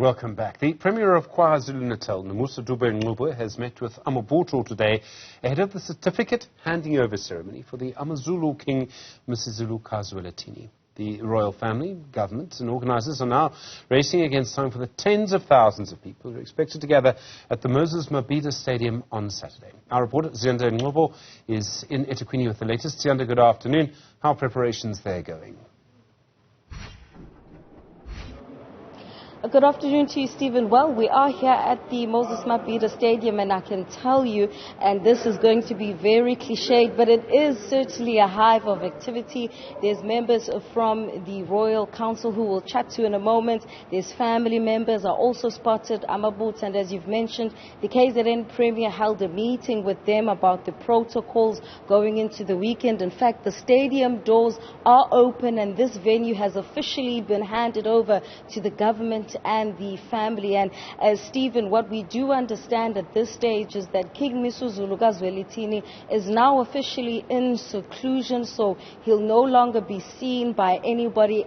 Welcome back. The Premier of KwaZulu-Natal, Nomusa Dube, has met with Amabutho today ahead of the certificate handing over ceremony for the Amazulu King MisuZulu kaZwelithini. The royal family, government and organisers are now racing against time for the tens of thousands of people who are expected to gather at the Moses Mabhida Stadium on Saturday. Our reporter Ziyanda in Ngcobo is in eThekwini with the latest. Ziyanda, good afternoon. How are preparations there going? Good afternoon to you, Stephen. Well, we are here at the Moses Mabhida Stadium, and I can tell you, and this is going to be very cliched, but it is certainly a hive of activity. There's members from the Royal Council who we'll chat to in a moment. There's family members are also spotted, Amabutho, and as you've mentioned, the KZN Premier held a meeting with them about the protocols going into the weekend. In fact, the stadium doors are open, and this venue has officially been handed over to the government and the family. And Stephen, what we do understand at this stage is that King MisuZulu kaZwelithini is now officially in seclusion, so he'll no longer be seen by anybody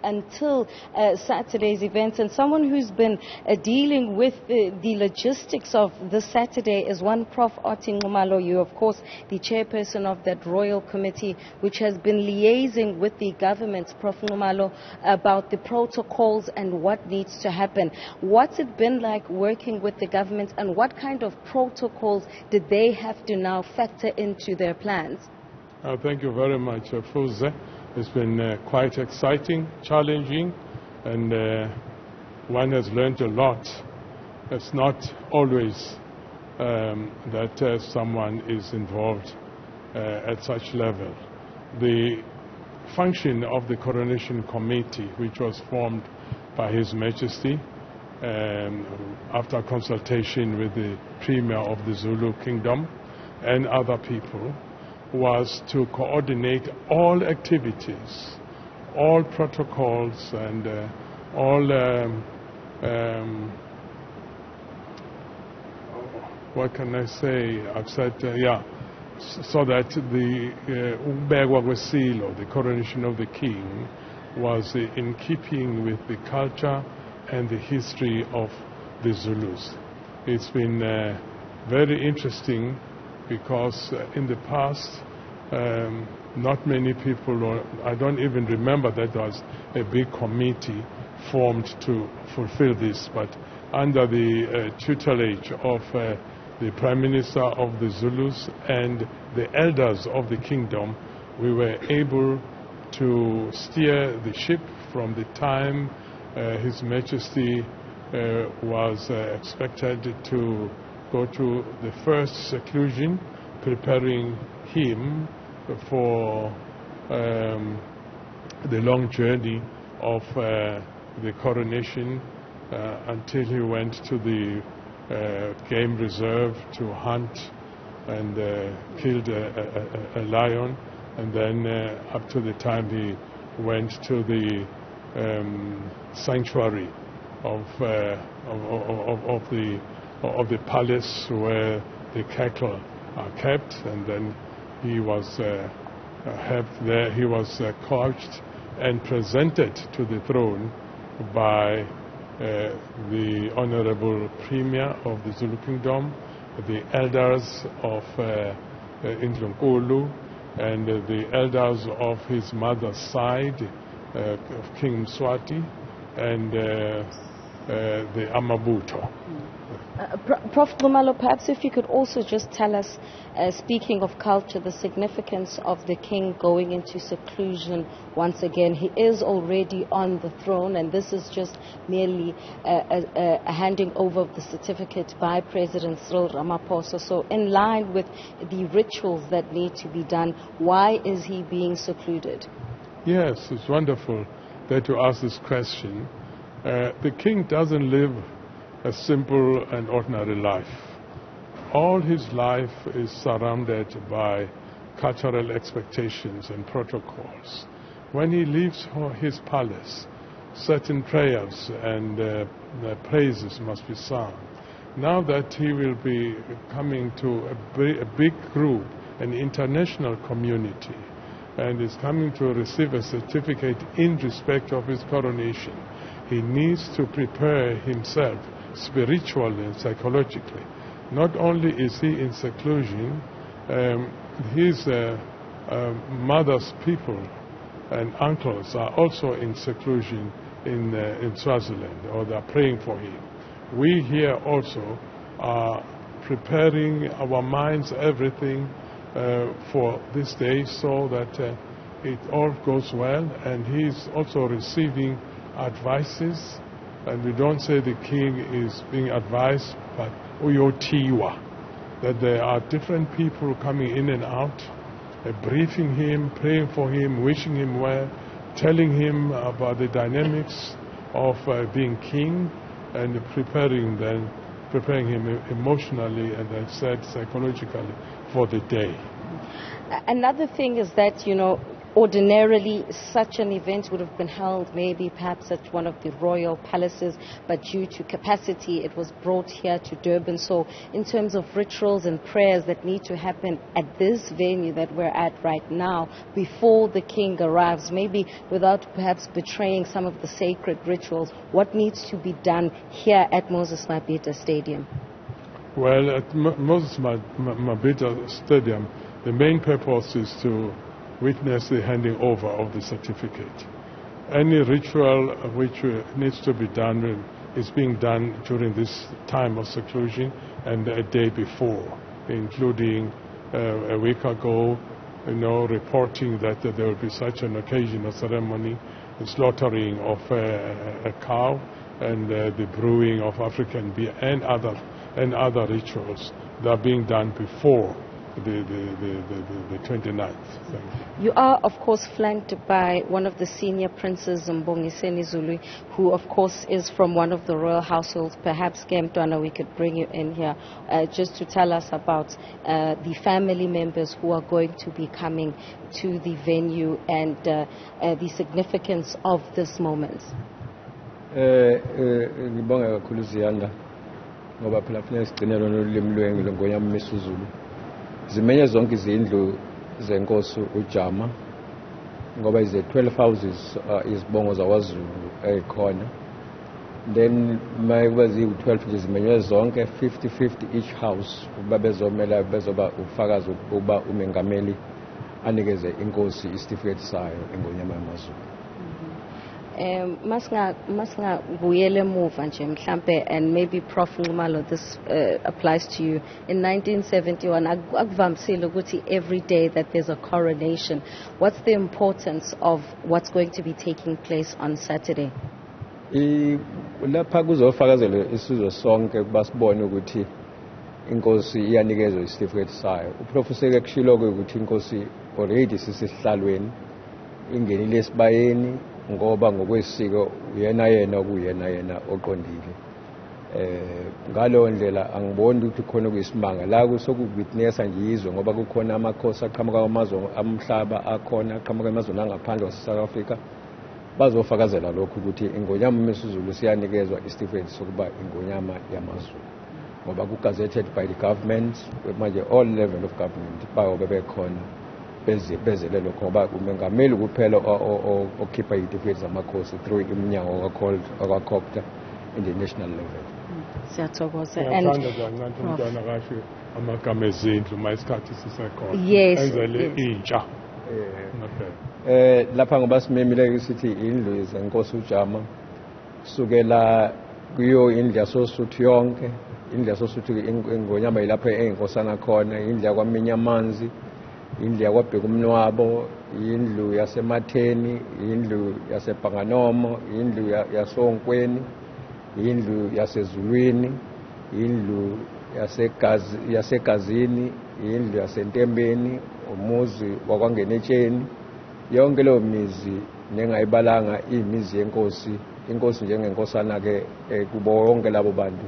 until Saturday's event. And someone who's been dealing with the logistics of this Saturday is one Prof. Ncube. You, of course, the chairperson of that royal committee, which has been liaising with the government, Prof. Ncube, about the protocols and what needs to happen. What's it been like working with the government, and what kind of protocols did they have to now factor into their plans? Thank you very much, Fuze. It's been quite exciting, challenging, and one has learned a lot. It's not always that someone is involved at such level. The function of the coronation committee, which was formed by His Majesty after consultation with the Premier of the Zulu Kingdom and other people, was to coordinate all activities, all protocols, and all what can I say? I've said, so that the the coronation of the king, was in keeping with the culture and the history of the Zulus. It's been very interesting because in the past, not many people, or I don't even remember that there was a big committee formed to fulfill this, but under the tutelage of the Prime Minister of the Zulus and the elders of the kingdom, we were able to steer the ship from the time His Majesty was expected to go to the first seclusion, preparing him for the long journey of the coronation until he went to the game reserve to hunt and killed a lion. And then up to the time he went to the sanctuary of the palace where the cattle are kept, and then he was helped there. He was couched and presented to the throne by the Honorable Premier of the Zulu Kingdom, the elders of Ngcobo, and the elders of his mother's side, of King Mswati, and the Amabutho. Prof. Ncube, perhaps if you could also just tell us, speaking of culture, the significance of the king going into seclusion once again. He is already on the throne, and this is just merely a handing over of the certificate by President Cyril Ramaphosa. So in line with the rituals that need to be done, why is he being secluded? Yes, it's wonderful that you ask this question. The king doesn't live a simple and ordinary life. All his life is surrounded by cultural expectations and protocols. When he leaves his palace, certain prayers and praises must be sung. Now that he will be coming to a big group, an international community, and is coming to receive a certificate in respect of his coronation, he needs to prepare himself spiritually and psychologically. Not only is he in seclusion, his mother's people and uncles are also in seclusion in Swaziland, or they are praying for him. We here also are preparing our minds, everything for this day, so that it all goes well, and he's also receiving advices. And we don't say the king is being advised, but uyotiwa, that there are different people coming in and out, briefing him, praying for him, wishing him well, telling him about the dynamics of being king, and preparing him emotionally and, as I said, psychologically for the day. Another thing is that, ordinarily such an event would have been held maybe perhaps at one of the royal palaces, but due to capacity it was brought here to Durban. So in terms of rituals and prayers that need to happen at this venue that we're at right now before the king arrives, maybe without perhaps betraying some of the sacred rituals, what needs to be done here at Moses Mabhida Stadium? Well, at Moses Mabhida Stadium, the main purpose is to witness the handing over of the certificate. Any ritual which needs to be done is being done during this time of seclusion and a day before, including a week ago, reporting that there will be such an occasion, a ceremony, the slaughtering of a cow, and the brewing of African beer and other rituals that are being done before the 29th. You are, of course, flanked by one of the senior princes, Mbongiseni Zulu, who, of course, is from one of the royal households. Perhaps, Kemtwana, we could bring you in here just to tell us about the family members who are going to be coming to the venue and the significance of this moment. Ngibonga kakhulu Ziyanda ngoba phela kufanele sigcine lona ulimi lwengilo ngoyami MisuZulu. Zimenye zonke izindlu zenkosi uJama ngoba ize 12 houses izibongo zakwaZulu ekhona. Then mayekuba ziyi-12 nje zimenywe zonke 50-50 each house ukuba bezomela bezoba ufakazi ukuba umengameli anikeze inkosi isitifiketi sayo engonyama yamaZulu. Masingabuyele emuva nje mhlambe, and maybe Prof Ngumalo, this applies to you. In 1971 akuvamisile ukuthi every day that there's a coronation. What's the importance of what's going to be taking place on Saturday? Lapha kuzofakazelwa isizwe sonke basibone ukuthi inkosi iyanikezwa isitifiketi sayo. Uprofessor kushilo ukuthi inkosi already sisihlalweni ingenile esibayeni ngoba ngokwesiko yena oqondile. Ngalo ndlela angiboni ukuthi khona kuyisimanga la kusokuvitnessa nje izwe ngoba kukhona amakhosi aqhamuka kwamazwe amhlaba akhona aqhamuka emazweni angaphandle wase-South Africa bazofakazela lokhu ukuthi ingonyama MisuZulu siyanikezwa isitifiketi sokuba ingonyama yamaZulu ngoba ku-gazetted by the government manje all level of government bayobe bekhona bezele lokho ngoba umengameli kuphela okhipha izitifiketi zamakhosi through iminyango akakhokta in the national level. Siyathokoza. Ngiyafanda kancane umntwana kasho amagama ezindlu mayisikhathi sisekhona. Yes. Enzele intsha. Lapha ngoba simemile sithi indlu zenkosi uJama kusukela kuyo indlu yasoSuthu yonke, indlu yasoSuthu ingonyama ilapha eyinkosana khona, indlu yakwaminya amanzi, indlu yakwabheka umnwabo, indlu yasematheni, indlu yasebhanganomo, indlu yasonkweni, indlu yasezulwini, indlu yasegazini, indlu yasentembeni, umuzi wakwangenetsheni. Yonke leyo mizi nengayibalanga imizi yenkosi, inkosi njengenkosana ke kubo wonke labo bantu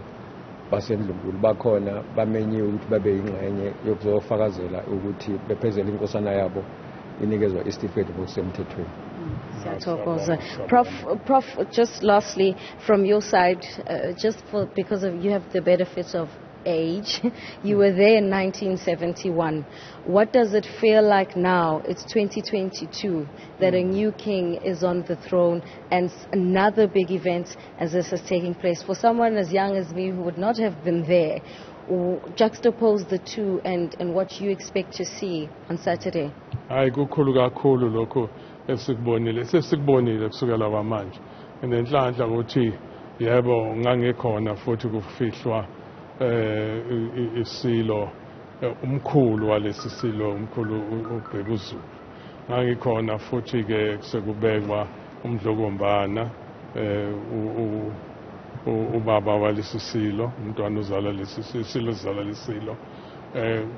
basendlunkulu bakhona bamenyiwe ukuthi babe yingxenye yokuzofakazela ukuthi bephezela inkosana yabo inikezwa isitifiketi ngokusemthethweni. Prof, just lastly, from your side, because you have the benefits of age. You were there in 1971. What does it feel like now? It's 2022, that a new king is on the throne and another big event as this is taking place. For someone as young as me who would not have been there, juxtapose the two and what you expect to see on Saturday. Hayi kukhulu kakhulu lokho esikubonile kusukela kwamanje. Nenhlanhla ukuthi yebo ngangikhona futhi kufihlwa isilo umkhulu walesi silo umkhulu uBhekuzulu. Ngangikhona futhi ke sekubekwa umdlokombana ubaba walesi silo umntwana uzala lesi silo uzala lesilo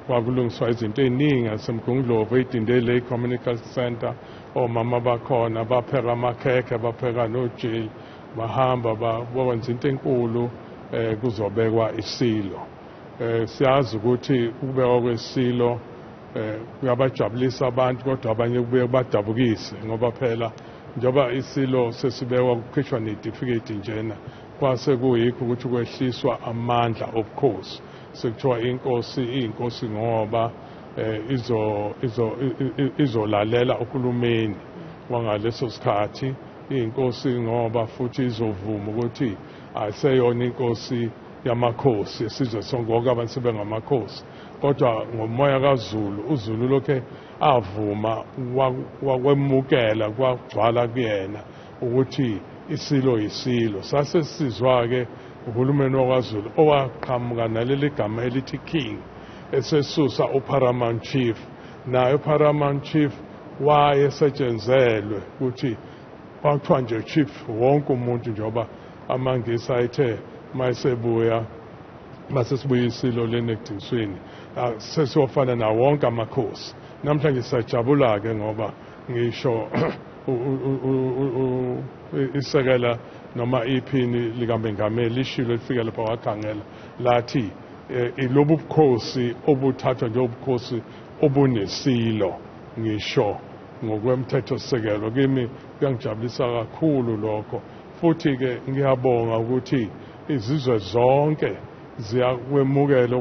kwakulungiswa izinto eziningi asemgungundlovu edindele community center omama bakhona bapheka amakhekhe bapheka nojeli bahamba bawenza into enkulu kuzobekwa isilo siyazi ukuthi ukubekwa kwesilo kuyabajabulisa abantu kodwa abanye kubuye badabukise ngoba phela njengoba isilo sesibekwa kukhishwa netifiketi njena kwase kuyikho ukuthi kwehliswa amandla obukhosi sekuthiwa inkosi ngoba izolalela uhulumeni wangaleso sikhathi inkosi ngoba futhi izovuma ukuthi ayiseyona inkosi yamakhosi esizwe sonke wonke abantu sebengamakhosi kodwa ngomoya kaZulu uZulu lokhe avuma wakwemukela kwagcwala kuyena ukuthi isilo yisilo sasesizwa ke uhulumeni wakwaZulu owaqhamuka naleli gama elithi king esesusa uparamount chief naye uparamount chief wayesetshenzelwe ukuthi kwathiwa nje chief wonke umuntu njengoba amangisi ayethe mayesebuya masesibuya isilo lenekudingisweni sesiyofana nawo wonke amakhosi namhlanje siyajabula ke ngoba ngisho isekela noma iphini likaMengameli lishilo lifika lapha wakhangela lathi ilobu bukhosi obuthathwa njengobukhosi obunesilo ngisho ngokwemthetho sisekelo kimi kuyangijabulisa kakhulu lokho futhi ke ngiyabonga ukuthi izizwe zonke ziyakwemukela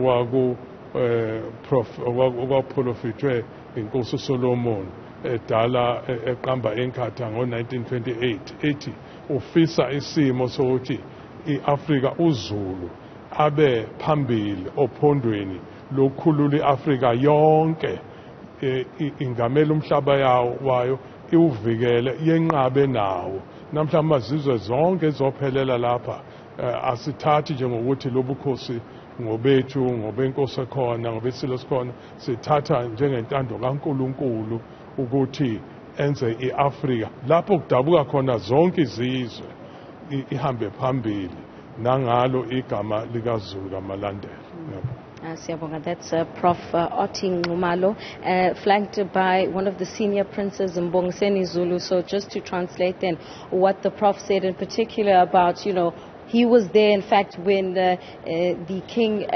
okwaprofithwe inkosi uSolomon edala eqamba enkatha ngo-1928 ethi ufisa isimo sokuthi iAfrika uZulu abe phambili ophondweni lokukhulula iAfrika yonke ingamela umhlaba wayo iwuvikele yenqabe nawo namhlanje amazizwe zonke ezophelela lapha asithathi njengokuthi lobukhosi ngobethu ngobenkosi ekhona ngobesilo sikhona sithatha njengentando kaNkulunkulu ukuthi enze iAfrika lapho kudabuka khona zonke izizwe ihambe phambili nangalo igama likaZulu kamalandela. That's Prof. Oti Ngumalo, flanked by one of the senior princes, Mbongiseni Zulu. So just to translate then what the Prof said in particular about, he was there, in fact, when the King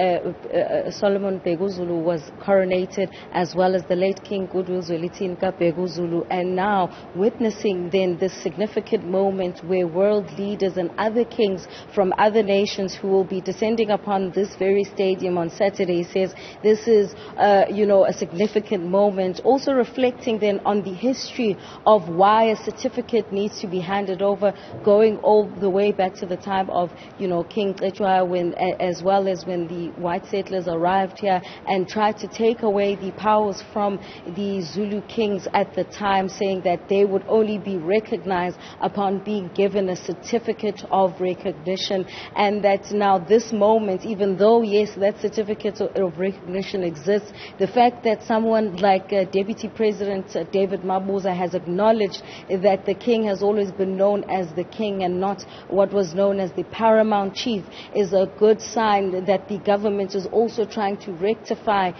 Solomon Bhekuzulu was coronated, as well as the late King kaZwelithini Bhekuzulu, and now witnessing then this significant moment where world leaders and other kings from other nations who will be descending upon this very stadium on Saturday, says this is, a significant moment, also reflecting then on the history of why a certificate needs to be handed over, going all the way back to the time of King Ncube, as well as when the white settlers arrived here and tried to take away the powers from the Zulu kings at the time, saying that they would only be recognized upon being given a certificate of recognition, and that now this moment, even though yes, that certificate of recognition exists, the fact that someone like Deputy President David Mabuza has acknowledged that the king has always been known as the king and not what was known as the paramount chief is a good sign that the government is also trying to rectify,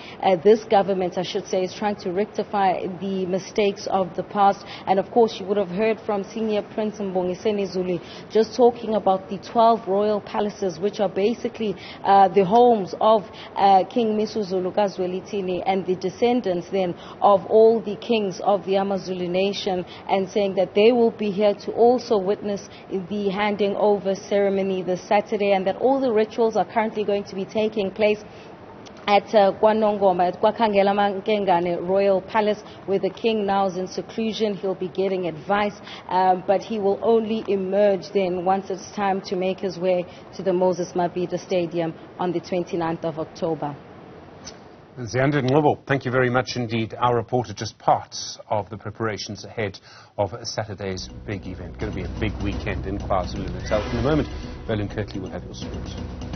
this government, I should say, is trying to rectify the mistakes of the past. And of course, you would have heard from Senior Prince Mbongiseni Zulu just talking about the 12 royal palaces, which are basically the homes of King MisuZulu kaZwelithini and the descendants then of all the kings of the Amazulu nation, and saying that they will be here to also witness the handing over ceremony ceremony this Saturday, and that all the rituals are currently going to be taking place at KwaNongoma, at Kwakhangela Mankengane Royal Palace, where the king now is in seclusion. He'll be getting advice, but he will only emerge then once it's time to make his way to the Moses Mabhida Stadium on the 29th of October. Ziyanda and Ngcobo, thank you very much indeed. Our report is just parts of the preparations ahead of Saturday's big event. Going to be a big weekend in KwaZulu-Natal. In a moment, Berlin Kirkley will have your sport.